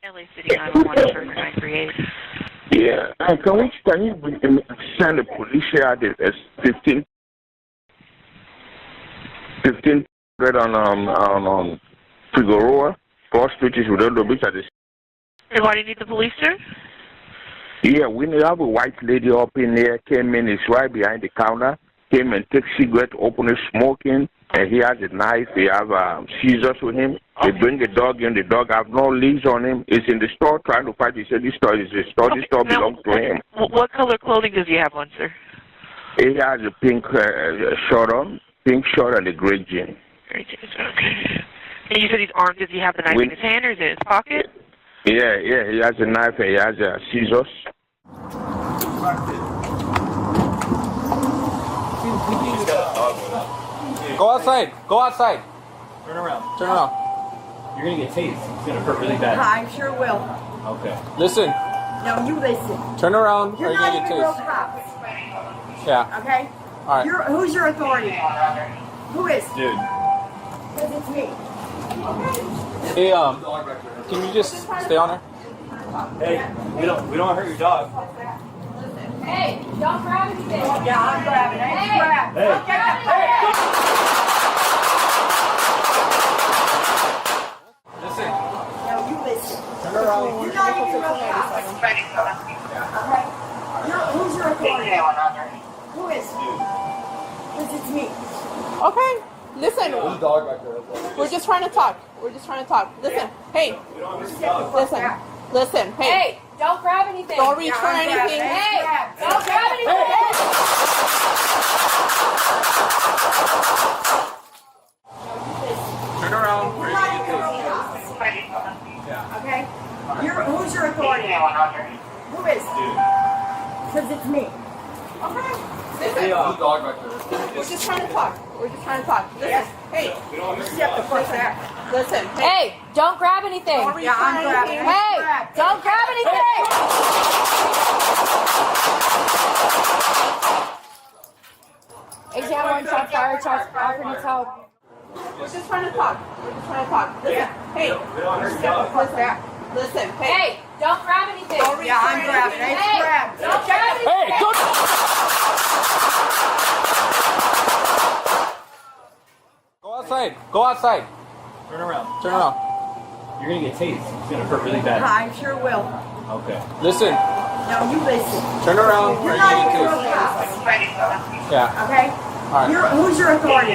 LA City 911 for 938. Yeah, can you send the police here at 1500 on Figueroa Street is without the beach at this. And why do you need the police, sir? Yeah, we have a white lady up in there, came in, is right behind the counter, came and take cigarette, open it, smoking, and he has a knife, he have scissors with him. They bring the dog in, the dog have no leash on him. He's in the store trying to fight. He said, this store is his store, this store belongs to him. What color clothing does he have on, sir? He has a pink shirt on, pink shirt and a gray jean. Gray jeans, okay. And you said he's armed. Does he have the knife in his hand or is it in his pocket? Yeah, he has a knife and he has scissors. Go outside. Go outside. Turn around. Turn around. You're gonna get tased. It's gonna hurt really bad. I sure will. Okay. Listen. No, you listen. Turn around. You're or you're not gonna even get real tased. cops. Yeah. Okay? All right. Who's your authority? Who is? Dude. Because it's me. Hey, can you just stay on her? Hey, we don't hurt your dog. Hey, don't grab anything. Yeah, I'm grabbing. Hey, grab. Hey. Listen. No, you listen. Turn around. You're not even real cops. Okay? Who's your authority? Who is? Because it's me. Okay, listen. We're just trying to talk. Listen, hey. Listen, hey. Hey, don't grab anything. Don't return anything. Hey, don't grab anything. Turn around. Or You're you're not gonna even get real tased. cops. Yeah. Okay? Who's your authority? Who is? Because it's me. Okay? Hey, We're just trying to talk. Listen, hey. Step the first act. Listen, hey. Hey, don't grab anything. Don't Yeah, I'm return grabbing. anything. Hey, don't grab anything. Exam 1, shot fired, shots alternate help. We're just trying to talk. Listen, hey. Listen, hey. Hey, don't grab anything. Don't Yeah, I'm return grabbing. anything. Hey, grab. Don't grab anything. Hey, don't. Go outside. Turn around. Turn around. You're gonna get tased. It's gonna hurt really bad. I sure will. Okay. Listen. No, you listen. Turn around. Or You're you're not gonna even get real tased. cops. Yeah. Okay? All right. Who's your authority?